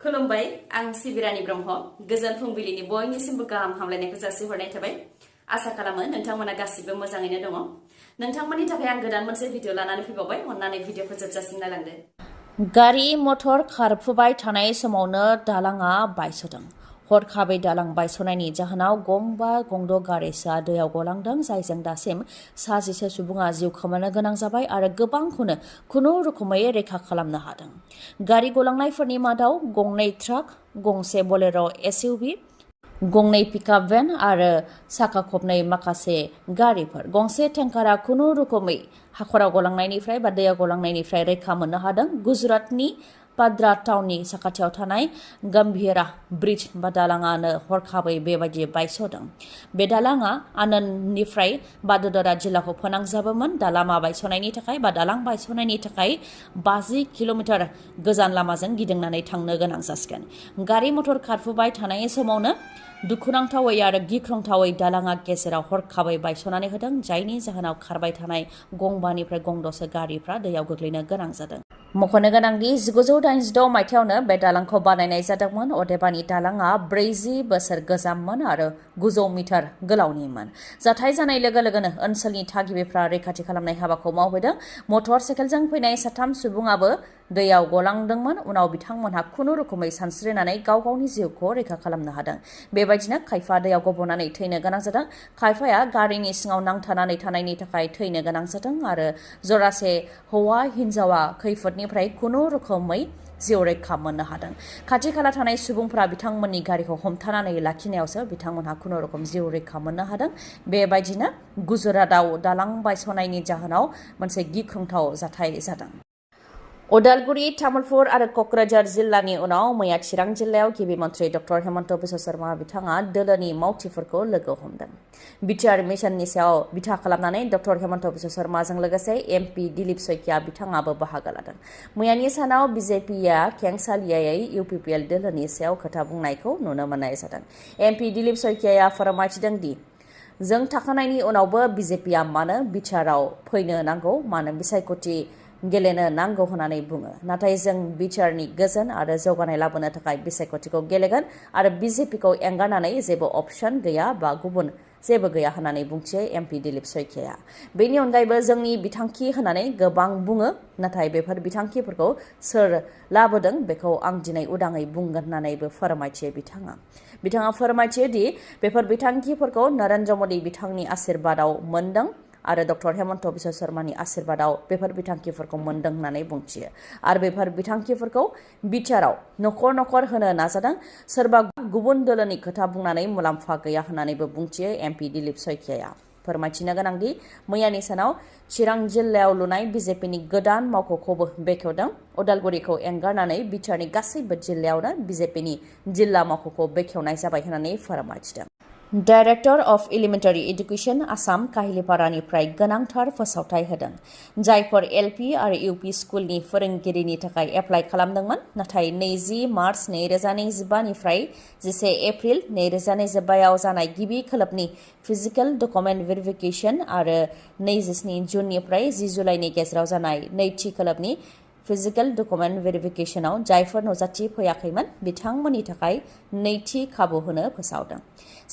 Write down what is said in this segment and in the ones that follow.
खुलुमबाय आं सिबि रानि ब्रह्म गोजोन फुंबिलिनि बयनिसिमबो गाहाम हामलायनायखौ जासिहरनाय थाबाय आसा खालामो नोंथांमोना गासिबो मोजाङैनो दङ नोंथांमोननि थाखाय आं गोदान मोनसे भिडिअ लानानै फैबावबाय अन्नानै भिडिअखौ जोबजासिम नायलांदो गारि मटर खारफुबाय थानाय समावनो दालाङा बायस'दों हरखाबै दालां बायस'नायनि जाहोनाव गंबा गंद' गारिसा दैयाव गलांदों जायजों दासिम 60 सुबुङा जिउ खोमानो गोनां जाबाय आरो गोबांखौनो खुनु रोखोमै रैखा खालामनो हादों गारि गलांनायफोरनि मादाव गंनै ट्राक गंसे बोलेर' एसइउभि गंनै पिकआप भेन आरो साखा खबनै माखासे गारिफोर गंसे टेंकारा खुनु रोखोमै हाखराव गलांनायनिफ्राय बा दैयाव गलांनायनिफ्राय रैखा मोननो हादों गुजरातनि पाद्रा टाउननि साखाथियाव थानाय गम्भीरा ब्रिज बा दालाङानो हरखाबै बेबायदि बायस'दों बे दालाङा आनन्दनिफ्राय बादोदरा जिल्लाखौ फोनांजाबोमोन दालाङा बायस'नायनि थाखाय बा दालां बायस'नायनि थाखाय 50 किल'मिटार गोजान लामाजों गिदिंनानै थांनो गोनां जासिगोन गारि मटर खारफुबाय थानाय समावनो दुखुनांथावै आरो गिख्रंथावै दालाङा गेजेराव हरखाबै बायस'नानै होदों जायनि जाहोनाव खारबाय थानाय गंबानिफ्राय गंद'सो गारिफ्रा दैयाव गोग्लैनो गोनां जादों मख'नो गोनांदि 1986 मायथाइयावनो बे दालांखौ बानायनाय जादोंमोन अदेबानि दालाङा 40 बोसोर गोजाममोन आरो 900 मिटार गोलावनिमोन जाथाय जानाय लोगो लोगोनो ओनसोलनि थागिबिफ्रा रैखाथि खालामनाय हाबाखौ मावहोदों मटर साइकेलजों फैनाय 3 सुबुङाबो दैयाव गलांदोंमोन उनाव बिथांमोनहा खुनु रोखोमै सानस्रिनानै गाव गावनि जिउखौ रैखा खालामनो हादों बेबायदिनो खायफा दैयाव गब'नानै थैनो गोनां जादों खायफाया गारिनि सिङाव नांथानानै थानायनि थाखाय थैनो गोनां जादों आरो जरासे हौवा हिन्जावा खैफोदनिफ्राय खुनु रोखोमै जिउ रैखा मोननो हादों खाथि खाला थानाय सुबुंफोरा बिथांमोननि गारिखौ हमथानानै लाखिनायावसो बिथांमोनहा खुनु रोखोम जिउ रैखा मोननो हादों बेबायदिनो गुजरातआव दालां बायस'नायनि जाहोनाव मोनसे गिख्रंथाव जाथाय जादों उदालगुरि तामुलपुर आरो कक्राझार जिल्लानि उनाव मैया चिरां जिल्लायाव गिबि मन्थ्रि डक्टर हेमन्त बिश्व शर्मा बिथाङा दोलोनि मावथिफोरखौ लोगो हमदों बिटिआर मिशननि सायाव बिथा खालामनानै डक्टर हेमन्त बिश्व शर्माजों लोगोसे एमपि दिलीप सैकिया बिथाङाबो बाहागो लादों मैयानि सानाव BJPआ खेंसालियायै UPPL दोलोनि सायाव खोथा बुंनायखौ नुनो मोननाय जादों एमपि दिलीप सैकियाया फोरमायथिदों दि जों थाखानायनि उनावबो BJPआ मानो बिटिआरआव फैनो नांगौ मानो बिसायख'थि गेलेनो नांगौ होननानै बुङो नाथाय जों बिटिआरनि गोजोन आरो जौगानाय लाबोनो थाखाय बिसायख'थिखौ गेलेगोन आरो BJPखौ एंगारनानै जेबो अपसन गैया बा गुबुन जेबो गैया होननानै बुंथियो एमपि दिलीप सैकिया बेनि अनगायैबो जोंनि बिथांखि होननानै गोबां बुङो नाथाय बेफोर बिथांखिफोरखौ सोर लाबोदों बेखौ आं दिनै उदाङै बुंगोन होननानैबो फोरमायथियो बिथाङा फोरमायथियो दि बेफोर बिथांखिफोरखौ नरेन्द्र मदि बिथांनि आशीर्बादाव मोनदों आरो डक्टर हेमन्त बिश्व शर्मानि आशीर्बादाव बेफोर बिथांखिफोरखौ मोनदों होननानै बुंथियो आरो बेफोर बिथांखिफोरखौ बिटिआरआव नखर नखर होनो नाजादों सोरबा गुबुन दोलोनि खोथा बुंनानै मुलाम्फा गैया होननानैबो बुंथियो एमपि दिलीप सैकियाया फोरमायथिनो गोनांदि मैयानि सानाव चिरां जिल्लायाव लुनाय BJPनि गोदान मावख'खौबो बेखेवदों उदालगुरिखौ एंगारनानै बिटिआरनि गासैबो जिल्लायावनो BJPनि जिल्ला मावख'खौ बेखेवनाय जाबाय होननानै फोरमायथिदों director of elementary education Assam काहिलिपारानिफ्राय गोनांथार फोसावथाय होदों जायफोर LP आरो UP स्कुलनि फोरोंगिरिनि थाखाय एप्लाइ खालामदोंमोन नाथाय 20 मार्च 2025 निफ्राय 11 एप्रिल 2025आव जानाय गिबि खोलोबनि फिजिकेल डकुमेन्ट भेरिफिकेशन आरो 27 जुननिफ्राय 10 जुलाइनि गेजेराव जानाय नैथि खोलोबनि फिजिकेल डकुमेन्ट भेरिफिकेशनाव जायफोर नुजाथि फैयाखैमोन बिथांमोननि थाखाय नैथि खाबु होनो फोसावदों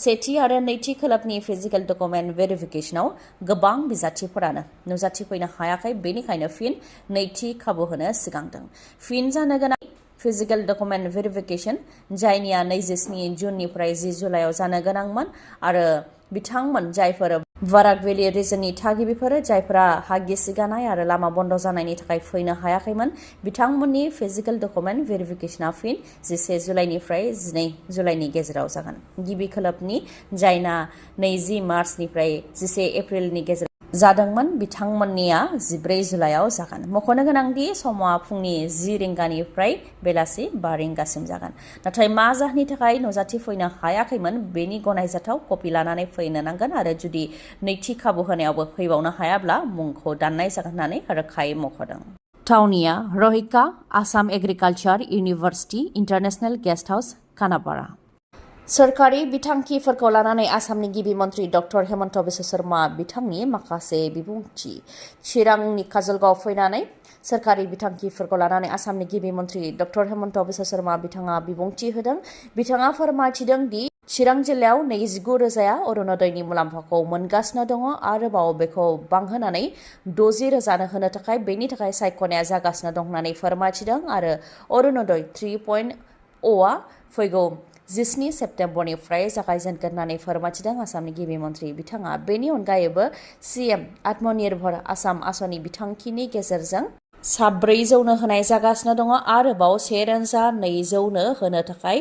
सेथि आरो नैथि खोलोबनि फिजिकेल डकुमेन्ट भेरिफिकेशनाव गोबां बिजाथिफोरानो नुजाथि फैनो हायाखै बेनिखायनो फिन नैथि खाबु होनो सिगांदों फिन जानो गोनां फिजिकेल डकुमेन्ट भेरिफिकेशन जायनिया 27 जुननिफ्राय 10 जुलाइआव जानो गोनांमोन आरो बिथांमोन जायफोर बाराक भेलि रिजननि थागिबिफोर जायफोरा हा गिसिगानाय आरो लामा बन्द जानायनि थाखाय फैनो हायाखैमोन बिथांमोननि फिजिकेल डकुमेन्ट भेरिफिकेशना फिन 11 जुलाइनिफ्राय 12 जुलाइनि गेजेराव जागोन गिबि खोलोबनि जायना 20 मार्चनिफ्राय 11 एप्रिलनि गेजेराव जादोंमोन बिथांमोननिया 14 जुलाइआव जागोन मख'नो गोनांदि समा फुंनि 10 रिंगानिफ्राय बेलासि 5 रिंगासिम जागोन नाथाय मा जाहोननि थाखाय नुजाथि फैनो हायाखैमोन बेनि गनायजाथाव कपि लानानै फैनो नांगोन आरो जुदि नैथि खाबु होनायावबो फैबावनो हायाब्ला मुंखौ दाननाय जागोन होननानै रोखायै मख'दों थावनिया रहिका Assam agriculture university international guest house Khanapara सोरखारि बिथांखिफोरखौ लानानै आसामनि गिबि मन्त्रि डक्टर हेमन्त बिश्व शर्मा बिथांनि माखासे बिबुंथि। चिरांनि काजलगाव फैनानै सोरखारि बिथांखिफोरखौ लानानै आसामनि गिबि मन्त्रि डक्टर हेमन्त बिश्व शर्मा बिथाङा बिबुंथि होदों। बिथाङा फोरमायथिदों दि चिरां जिल्लायाव 29,000 अरुणोदयनि मुलाम्फाखौ मोनगासिनो दङ। आरोबाव बेखौ बांहोनानै 60,000 होनो थाखाय बेनि थाखाय सायख'नाया जागासिनो दं होननानै फोरमायथिदों। आरो अरुणोदय 3.0आ फैगौ 17 सेप्तेम्बरनिफ्राय जागायजेनगोन होननानै फोरमायथिदों आसामनि गिबि मन्त्रि बिथाङा। बेनि अनगायैबो सीएम आत्मनिर्भर आसाम आसनि बिथांखिनि गेजेरजों 400 होनाय जागासिनो दङ। आरोबाव 1,200 होनो थाखाय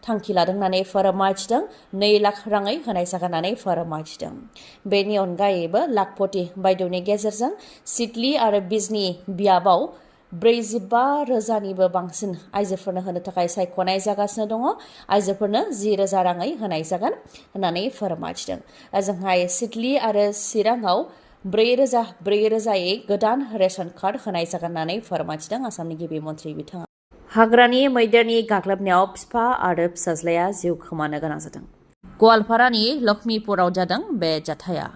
थांखि लादों होननानै फोरमायथिदों। 2 लाख राङै होनाय जागोन होननानै फोरमायथिदों। बेनि अनगायैबो लाखपति बायद'नि गेजेरजों सिडली आरो बिजनी बियाबाव 45,000निबो बांसिन आइजोफोरनो होनो थाखाय सायख'नाय जागासिनो दङ। आइजोफोरनो 10,000 राङै होनाय जागोन होननानै फोरमायथिदों। ओजोंहाय सिडली आरो चिराङाव 4,000यै गोदान रेशन कार्ड होनाय जागोन होननानै फोरमायथिदों आसामनि गिबि मन्त्रि बिथाङा। हाग्रानि मैदेरनि गाग्लोबनायाव बिफा आरो फिसाज्लाया जिउ खोमानो गोनां जादों। गवालपारानि लक्ष्मीपुराव जादों बे जाथाया।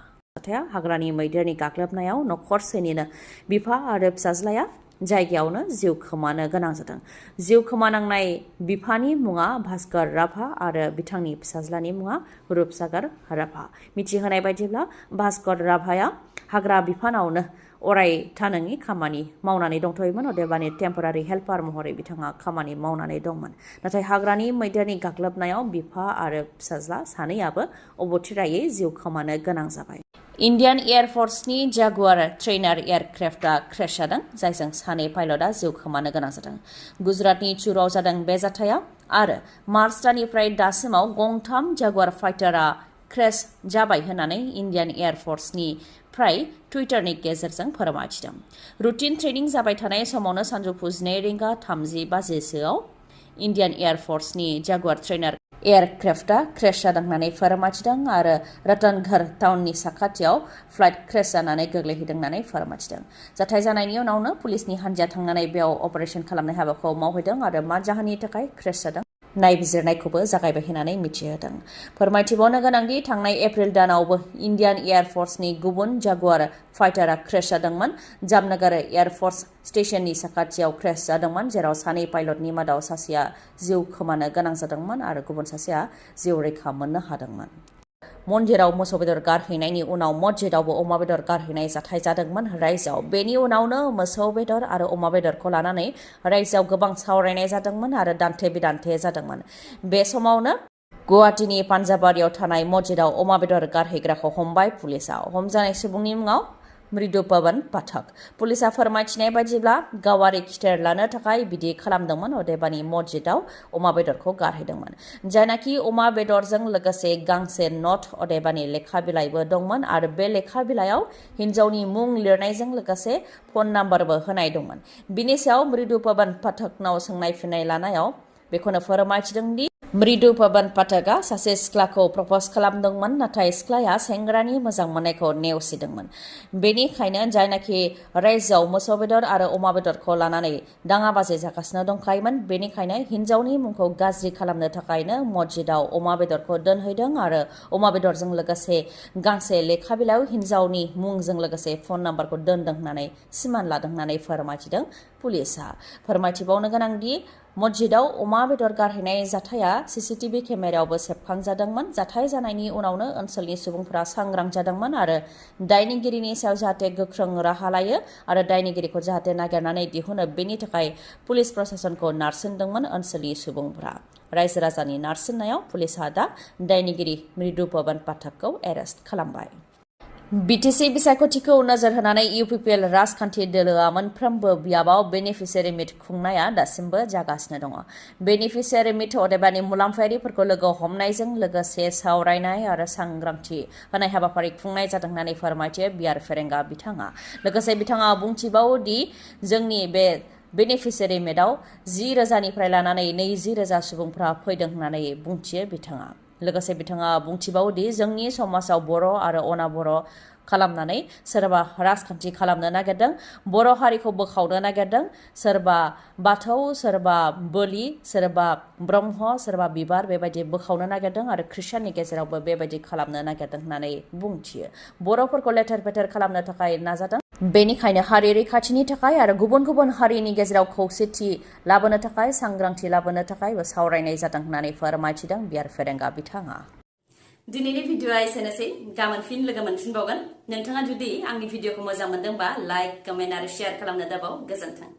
हाग्रानि मैदेरनि गाग्लोबनायाव नखरसेनिनो बिफा आरो फिसाज्लाया जायगायावनो जिउ खोमानो गोनां जादों। जिउ खोमानांनाय बिफानि मुङा भास्कर राभा आरो बिथांनि फिसाज्लानि मुङा रुपसागर राभा। मिथिहोनाय बायदिब्ला भास्कर राभाया हाग्रा बिफानावनो अरायथा नङि खामानि मावनानै दंथ'योमोन। अदेबानि टेम्परारि हेल्पार महरै बिथाङा खामानि मावनानै दंमोन। नाथाय हाग्रानि मैदेरनि गाग्लोबनायाव बिफा आरो फिसाज्ला सानैयाबो अबथिरायै जिउ खोमानो गोनां जाबाय। इन्डियान एयार फर्सनि जागुआर ट्रेनार एयारक्राफ्टआ क्रेश जादों, जायजों सानै पाइलटआ जिउ खोमानो गोनां जादों। गुजरातनि चुरुआव जादों बे जाथाया आरो मार्च दाननिफ्राय दासिमाव गंथाम जागुआर फाइटारआ क्रेश जाबाय होननानै इन्डियान एयार फर्सनि फ्राय टुइटारनि गेजेरजों फोरमायथिदों। रुटिन ट्रेनिं जाबाय थानाय समावनो सानजौफु 2:30 इन्डियान एयार फर्सनि जागुआर ट्रेनार एयारक्राफ्टआ क्रेश जादों होननानै फोरमायथिदों आरो रतनघर टाउननि साखाथियाव फ्लाइट क्रेश जानानै गोग्लैहैदों होननानै फोरमायथिदों। जाथाय जानायनि उनावनो पुलिसनि हान्जाया थांनानै बेयाव अपारेशन खालामनाय हाबाखौ मावहैदों आरो मा जाहोननि थाखाय क्रेश जादों नायबिजिरनायखौबो जागायबाय होननानै मिथिहोदों। फोरमायथिबावनो गोनांदि थांनाय एप्रिल दानावबो इन्डियान एयार फर्सनि गुबुन जागुआर फाइटारआ क्रेश जादोंमोन। जामनगर एयार फर्स स्टेशननि साखाथियाव क्रेश जादोंमोन, जेराव सानै पाइलटनि मादाव सासेया जिउ खोमानो गोनां जादोंमोन आरो गुबुन सासेया जिउ रैखा मोननो हादोंमोन। मन्दिराव मोसौ बेदर गारहैनायनि उनाव मस्जिदावबो अमा बेदर गारहैनाय जाथाय जादोंमोन रायजोआव। बेनि उनावनो मोसौ बेदर आरो अमा बेदरखौ लानानै रायजोआव गोबां सावरायनाय जादोंमोन आरो दान्थे बिदान्थे जादोंमोन। बे समावनो गुवाहाटीनि पान्जाबारियाव थानाय मस्जिदाव अमा बेदर गारहैग्राखौ हमबाय पुलिसआ। हमजानाय सुबुंनि मुङाव मृदु पवन पाठक। पुलिसआ फोरमायथिनाय बायदिब्ला गावारि खिथेर लानो थाखाय बिदि खालामदोंमोन। अदेबानि मस्जिदाव अमा बेदरखौ गारहैदोंमोन, जायनाखि अमा बेदरजों लोगोसे गांसे नट अदेबानि लेखा बिलाइबो दंमोन आरो बे लेखा बिलाइयाव हिन्जावनि मुं लिरनायजों लोगोसे फन नाम्बारबो होनाय दंमोन। बिनि सायाव मृदु पवन पाठकनाव सोंनाय फिननाय लानायाव बेखौनो फोरमायथिदों दि मृदु पवन पाठकआ सासे सिख्लाखौ प्रपज खालामदोंमोन, नाथाय सिख्लाया सेंग्रानि मोजां मोननायखौ नेवसिदोंमोन। बेनिखायनो जायनाखि रायजोआव मोसौ बेदर आरो अमा बेदरखौ लानानै दाङाबाजि जागासिनो दंखायोमोन, बेनिखायनो हिन्जावनि मुंखौ गाज्रि खालामनो थाखायनो मस्जिदाव अमा बेदरखौ दोनहैदों आरो अमा बेदरजों लोगोसे गांसे लेखा बिलाइयाव हिन्जावनि मुंजों लोगोसे फन नाम्बारखौ दोनदों होननानै सिमान लादों होननानै फोरमायथिदों पुलिसआ। फोरमायथिबावनो गोनांदि मस्जिदाव अमा बेदर गारहैनाय जाथाया सीसीटीवी केमेरायावबो सेबखांजादोंमोन। जाथाय जानायनि उनावनो ओनसोलनि सुबुंफोरा सांग्रां जादोंमोन आरो दायनिगिरिनि सायाव जाहाथे गोख्रों राहा लायो आरो दायनिगिरिखौ जाहाथे नागिरनानै दिहुनो, बेनि थाखाय पुलिस प्रशासनखौ नारसिनदोंमोन ओनसोलनि सुबुंफोरा। रायजो राजानि नारसिननायाव पुलिसआ दा दायनिगिरि मृदु पवन पाठकखौ एरेस्ट खालामबाय। बिटिसि बिसायख'थिखौ नोजोर होनानै UPPL राजखान्थि दोलोआ मोनफ्रोमबो बियाबाव बेनिफिसियारि मिट खुंनाया दासिमबो जागासिनो दङ। बेनिफिसियारि मिट अदेबानि मुलाम्फायारिफोरखौ लोगो हमनायजों लोगोसे सावरायनाय आरो सांग्रांथि होनाय हाबाफारि खुंनाय जादों होननानै फोरमायथियो बिआर फेरेंगा बिथाङा। लोगोसे बिथाङा बुंथिबावो दि जोंनि बे बेनिफिसियारि मिटआव 10,000निफ्राय लानानै 20,000 सुबुंफोरा फैदों होननानै बुंथियो बिथाङा। लोगोसे बिथाङा बुंथिबावो दि जोंनि समाजाव बर' आरो अना बर' खालामनानै सोरबा राजखान्थि खालामनो नागिरदों बर' हारिखौ बोखावनो नागिरदों सोरबा बाथौ सोरबा बोलि सोरबा ब्रह्म सोरबा बिबार बेबायदि बोखावनो नागिरदों आरो ख्रिस्टियाननि गेजेरावबो बेबायदि खालामनो नागिरदों होननानै बुंथियो बर'फोरखौ लेथेर फेथेर खालामनो थाखाय नाजादों बेनिखायनो हारि रैखाथिनि थाखाय आरो गुबुन गुबुन हारिनि गेजेराव खौसेथि लाबोनो थाखाय सांग्रांथि लाबोनो थाखाय सावरायनाय जादों होननानै फोरमायथिदों बिआर फेरेंगा बिथाङा दिनैनि भिडिअआ एसेनोसै गाबोन फिन लोगो मोनफिनबावगोन नोंथाङा जुदि आंनि भिडिअखौ मोजां मोनदोंबा लाइक कमेन्ट आरो शेयार खालामनो दाबाव गोजोन्थों